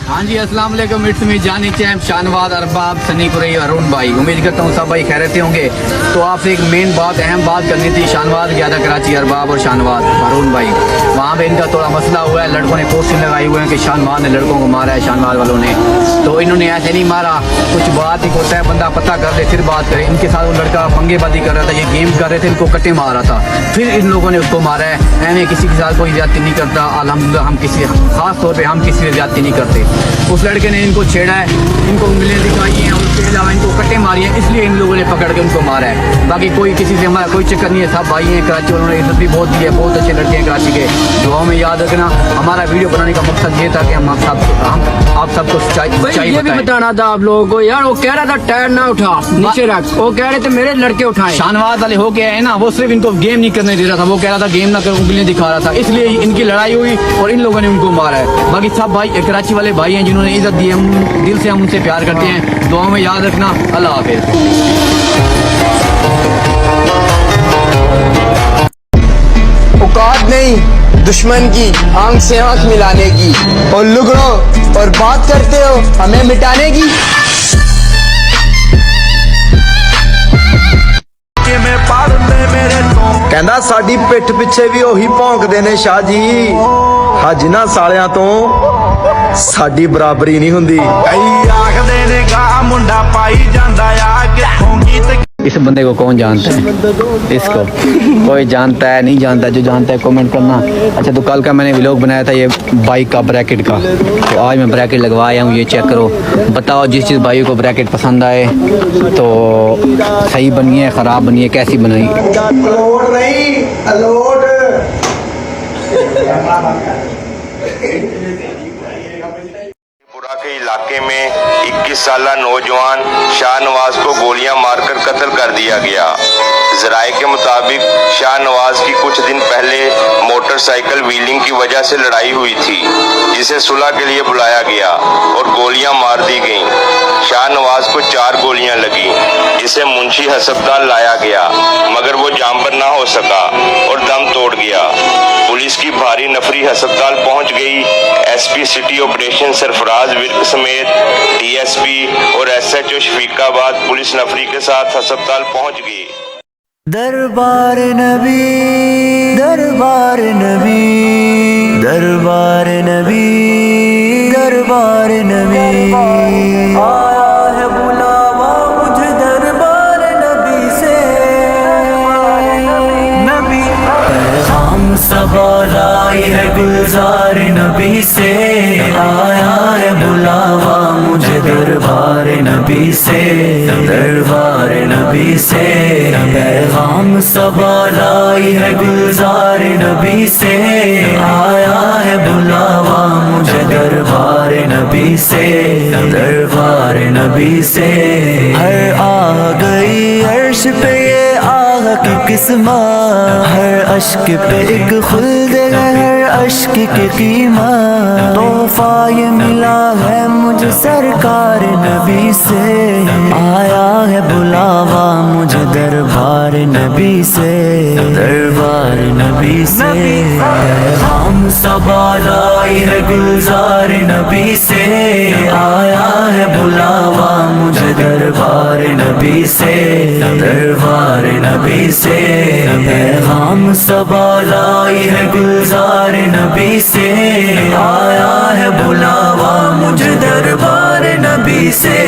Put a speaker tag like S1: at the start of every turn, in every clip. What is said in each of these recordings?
S1: हाँ जी, अस्सलाम वालेकुम, इट्स मी जानी चैम्प, शानवाज, अरबाब, सनी कुरैशी, अरुण भाई। उम्मीद करता हूँ सब भाई खैरियत होंगे। तो आपसे एक मेन बात, अहम बात करनी थी। शानवाज गया था कराची, अरबाब और शानवाज, अरुण भाई, वहाँ पे इनका थोड़ा मसला हुआ है। लड़कों ने पोस्टर लगाए हुए हैं कि शानवाज ने लड़कों को मारा है, शानवाज वालों ने। तो इन्होंने ऐसे नहीं मारा, कुछ बात ही होता है, बंदा पता कर ले फिर बात करे। इनके साथ वो लड़का पंगेबाजी कर रहा था, ये गेम कर रहे थे, इनको कट्टे मार रहा था, फिर इन लोगों ने उसको मारा है। ऐਵੇਂ किसी के साथ कोई ज्यादती नहीं करता, अल्हम्दुलिल्लाह। हम किसी खास तौर पे हम किसी से ज्यादती नहीं करते। उस लड़के ने इनको छेड़ा है, इनको उंगलियां दिखाई हैं, उसके अलावा इनको कट्टे मारी हैं, इसलिए इन लोगों ने पकड़ के उनको मारा है। बाकी कोई किसी से हमारा कोई चक्कर नहीं है, सब भाई हैं कराची, उन्होंने इज्जत भी बहुत दी है, बहुत अच्छे लड़के हैं कराची के। दुआओं में याद रखना। हमारा वीडियो बनाने का मकसद ये था कि हम आप सबको सच्चाई
S2: ये भी बताना था आप लोगों को यार। वो कह रहा था टायर ना उठा, नीचे रख, वो कह रहे थे मेरे लड़के उठाए।
S1: शानवाज वाले हो गया है ना, वो सिर्फ इनको गेम नहीं करने दे रहा था, वो कह रहा था गेम ना कर, उंगलियां दिखा रहा था, इसलिए इनकी लड़ाई हुई और इन लोगों ने उनको मारा है। बाकी सब भाई कराची वाले भाई हैं जिन्होंने इज्जत दी है, दिल से हम उनसे प्यार करते हैं। दुआओं में याद रखना। अल्लाह हाफिज।
S3: औकात नहीं दुश्मन की आंख से आंख मिलाने की, और लुगड़ो और बात करते हो हमें मिटाने की।
S4: ਕਹਿੰਦਾ ਸਾਡੀ ਪਿੱਠ ਪਿੱਛੇ ਵੀ ਉਹੀ ਭੌਂਕਦੇ ਨੇ ਸ਼ਾਹ ਜੀ। ਜਿਨ੍ਹਾਂ ਸਾਲਿਆਂ ਤੋਂ ਸਾਡੀ ਬਰਾਬਰੀ ਨਹੀਂ ਹੁੰਦੀ।
S5: ਕਈ ਆਖਦੇ ਨੇ ਗਾ ਮੁੰਡਾ ਪਾਈ ਜਾਂਦਾ ਆ ਕਿੱਥੋਂ ਗੀਤ।
S1: इस बंदे को कौन जानता है? इसको कोई जानता है, नहीं जानता? जो जानता है कमेंट करना। अच्छा, तो कल का मैंने व्लॉग बनाया था ये बाइक का, ब्रैकेट का, तो आज मैं ब्रैकेट लगवाया हूँ। ये चेक करो, बताओ जिस चीज़ भाई को ब्रैकेट पसंद आए तो सही बनी है, ख़राब बनी है, कैसी बनाई।
S4: अलोड नहीं, अलोड।
S6: के इलाके में 21 साला नौजवान शाहनवाज को गोलियां मारकर कत्ल कर दिया गया। जराये के मुताबिक शाहनवाज की कुछ दिन पहले मोटरसाइकिल व्हीलिंग की वजह से लड़ाई हुई थी, जिसे सुलह के लिए बुलाया गया और गोलियां मार दी गईं। शाहनवाज को 4 गोलियां लगी, जिसे मुंशी अस्पताल लाया गया, मगर वो जामबर ना हो सका और दम तोड़ गया। पुलिस की भारी नफरी अस्पताल पहुंच गई। SP city operation Sarfaraz Virk समेत डीएसपी और एसएचओ शफीकाबाद पुलिस नफरी के साथ अस्पताल पहुंच गई।
S7: दरबार नबी, दरबार नबी, दरबार नबी, दरबार नबी, आया है बुलावा मुझे दरबार नबी से। नबी पैगाम सबा लाई है गुलजार नबी से, आया है बुलावा मुझे दरबार नबी से, दरबार नबी से। पैगाम सबा लाई है गुलजार नबी से, आया है बुलावा मुझे दरबार नबी से, दरबार नबी से। हर आ गई अर्श पे ये आह की किस्मा, हर अश्क पे एक खुल्द है, हर अश्क की कीमा। तोहफा ये मिला है मुझे सरकार नबी से, आया है बुलावा मुझे दरबार नबी से, दरबार नबी से। हम सबा लाई है गुलजार नबी से, आया है बुलावा मुझे दरबार नबी से, दरबार नबी से। पैगाम सबा लाई है गुलजार नबी से, आया है बुलावा मुझे दरबार नबी से,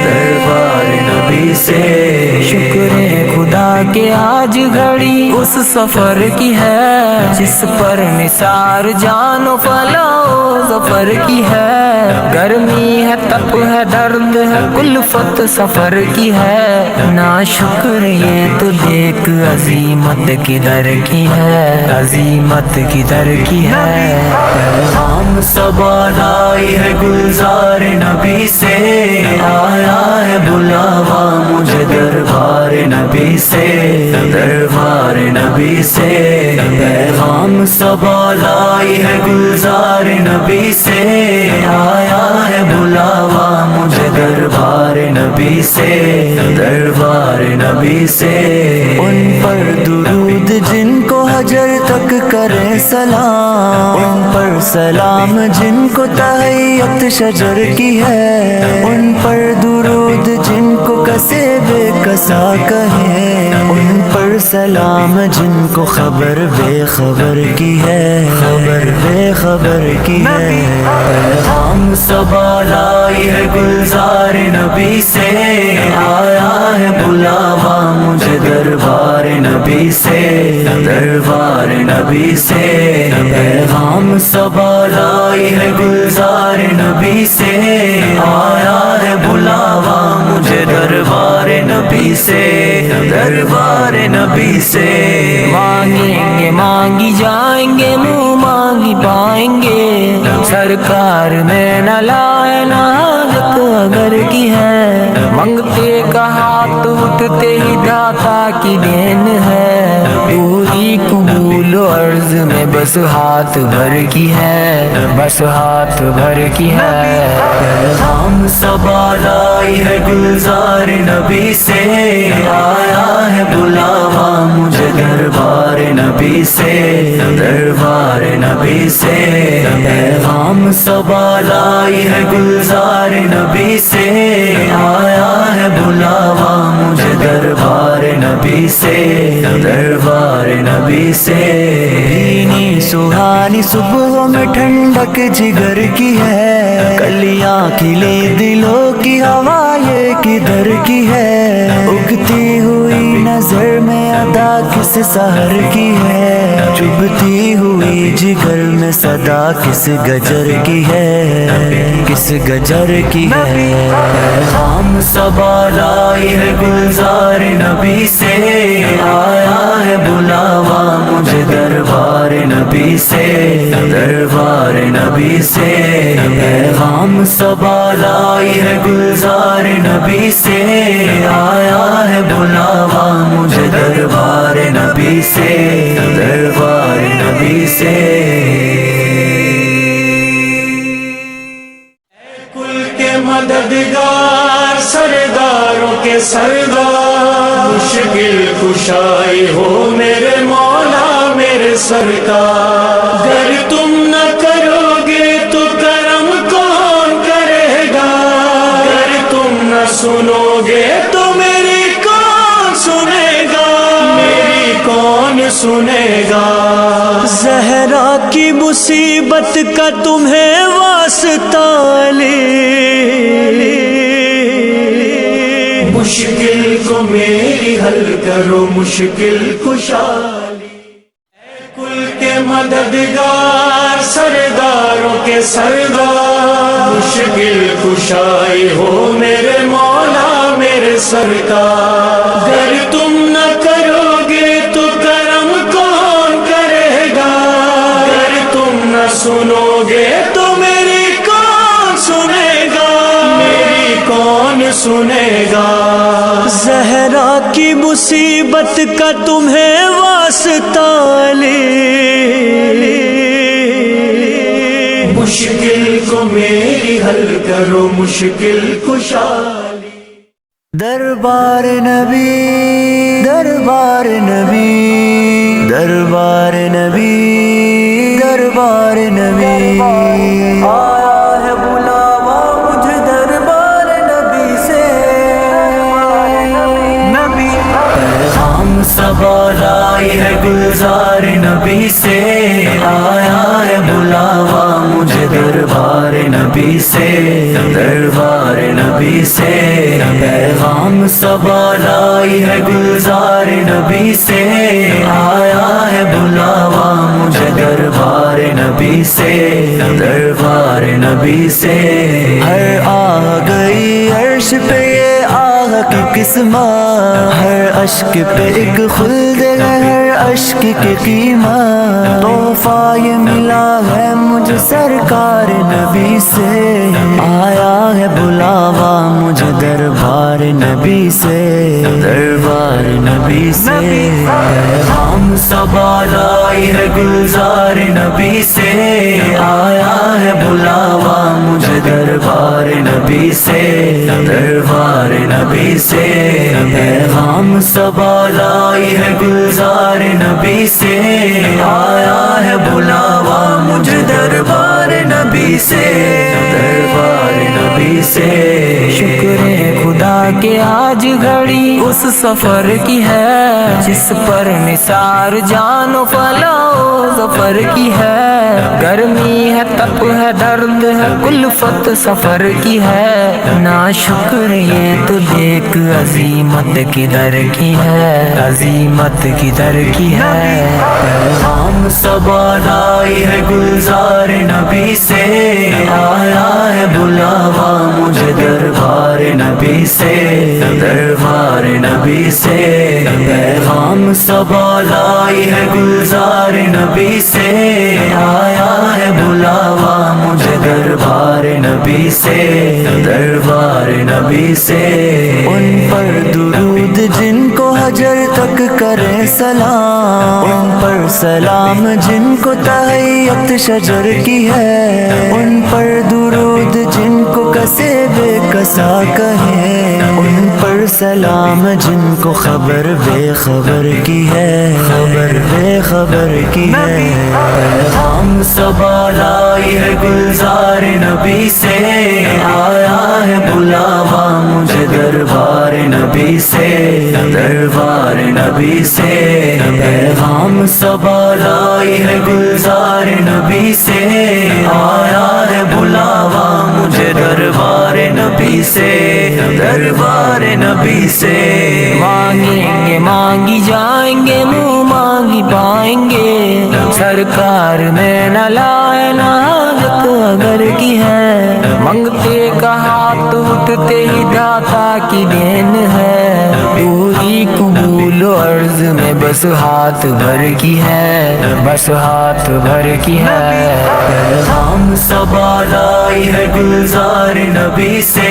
S7: दरबार नबी से। शुक्र खुदा के आज घड़ी उस सफर की है, जिस पर निसार जानो फलाओ सफर की है। गर्मी है, तप है, दर्द है, कुल्फत सफर की है। ना शुक्र ये तो देख अजीमत किधर की है, अजीमत किधर की है। पैगाम सबा लाई है गुलजार नबी से, आया है बुलावा मुझे दरबार नबी से, दरबार नबी से। पैगाम सबा लाई है गुलजार नबी से, आया है बुलावा मुझे दरबार नबी से, दरबार नबी से। उन पर दुरूद जिनको हजर तक کریں سلام، ان پر سلام جن کو تحیت شجر کی ہے، ان پر درود جن کو کسے بے کسا کہیں، ان پر سلام جن کو خبر بے خبر کی ہے، خبر بے خبر کی ہے۔ پیغام صبا لائی ہے گلزار نبی سے، آیا ہے بلاوا مجھے دربار نبی سے، دربار نبی سے۔ پیغام صبا لائی ہے گلزار نبی سے، آیا ہے بلاوا مجھے دربار نبی سے، دربار نبی سے۔
S2: مانگیں گے مانگی جائیں گے، منہ مانگی پائیں گے، سرکار میں نہ لائے نہ حاجت اگر کی ہے، منگتے کا ہاتھ اٹھتے ہی داتا کی دین ہے، پوری قبول عرض میں بس ہاتھ بھر کی ہے، بس ہاتھ بھر کی ہے۔
S7: پیغام صبا لائی ہے گلزار نبی سے، آیا ہے بلاوا مجھے دربار نبی سے، دربار نبی سے۔ پیغام صبا لائی ہے گلزار نبی سے، آیا ہے بلاوا مجھے دربار نبی سے، دربار نبی سے۔ بھینی سہانی صبح میں ٹھنڈک جگر کی ہے، کلیاں کھلی دلوں کی ہوا یہ کدھر کی ہے، اگتی ہوئی نظر میں ادا کس سحر کی ہے، چبھتی ہوئی جگر میں صدا کس گجر کی ہے، کس گجر کی ہے۔ پیغام صبا لائی ہے گلزار نبی سے، آیا ہے بلاوا مجھے دربار نبی سے، دربار نبی سے۔ پیغام صبا لائی ہے گلزار نبی سے، آیا ہے بلاوا مجھے دربار نبی سے، دربار نبی سے۔
S5: کل کے مددگار سرداروں کے سردار، مشکل کشائی ہو میرے مولا میرے سرکار، گر تم نہ کرو گے تو کرم کون کرے گا، گر تم نہ سنو گے تو میری کون سنے گا، میری کون سنے گا۔ زہرا کی مصیبت کا تمہیں واسطہ مشکل کو میری حل کرو مشکل کشالی، اے کل کے مددگار سرداروں کے سردار، مشکل کشائی ہو میرے مولا میرے سرکار، گر تم نہ کرو گے تو کرم کون کرے گا، گر تم نہ سنو گے تو میری کون سنے گا، میری کون سنے گا۔ زہرا کی مصیبت کا تمہیں واسطہ مشکل کو میری حل کرو مشکل کشالی۔
S7: دربار نبی، دربار نبی، دربار نبی، دربار نبی، آیا ہے بلاوا مجھے دربار نبی سے، نبی۔ پیغام صبا لائی ہے گلزار نبی سے، آیا ہے بلاوا مجھے دربار نبی سے، دربار نبی سے۔ پیغام صبا لائی ہے گلزار نبی سے، آیا ہے بلاوا مجھے دربار نبی سے، دربار نبی سے۔ ہر آ گئی عرش پہ یہ آہ کی قسمت، ہر اشک پہ ایک خلد ہے ہر اشک کی قیمت، تحفہ یہ ملا ہے مجھے سرکار نبی سے، آیا ہے بلاوا مجھے دربار نبی سے، دربار نبی سے۔ پیغام صبا لائی लाई है गुलजार नबी से, आया है बुलावा मुझे दरबार नबी से, दरबार नबी से। पैगाम सबा लाई है गुलजार नबी से, आया है बुलावा मुझे दरबार नबी से, दरबार नबी से।
S2: शुक्र खुदा के आज घड़ी उस सफर की है, जिस पर निसार जानो फलाओ सफर की है। गर्मी है तप है दर्द है कुल्फत सफर की है, ना शुक्र ये तो देख अजीमत किधर की है, अजीमत किधर की है।
S7: पैगाम सबा लाई है गुलजार नबी से, आया है बुलावा मुझे दरबार नबी से, दरबार नबी से। पैगाम सबा लाई है गुलजार नबी से, आया है बुलावा मुझे दरबार नबी से, दरबार नबी से। उन पर दुरूद जिनको हजर तक करे सलाम, उन पर सलाम जिनको तहैयत शजर की है, उन पर दुरूद जिनको कसे बेकसा कहे, उन पर सलाम जिनको खबर बेखबर की है, खबर बेखबर की है। पैगाम सबा लाई है गुलजार नबी से, आया है बुलावा मुझे दरबार नबी से, दरबार नबी से। पैगाम सबा लाई है गुलजार नबी से, आया है बुलावा मुझे दरबार नबी से, दरबार नबी से।
S2: मांगेंगे मांगी जाएंगे मुँह मांगी पाएंगे, सरकार में न लाए ना हाजत अगर की है। मंगते का हाथ उठते ही दाता की देन है, पूरी कबूल अर्ज में बस हाथ भर की है, बस हाथ भर की है।
S7: पैगाम सबा लाई है गुलजार नबी से,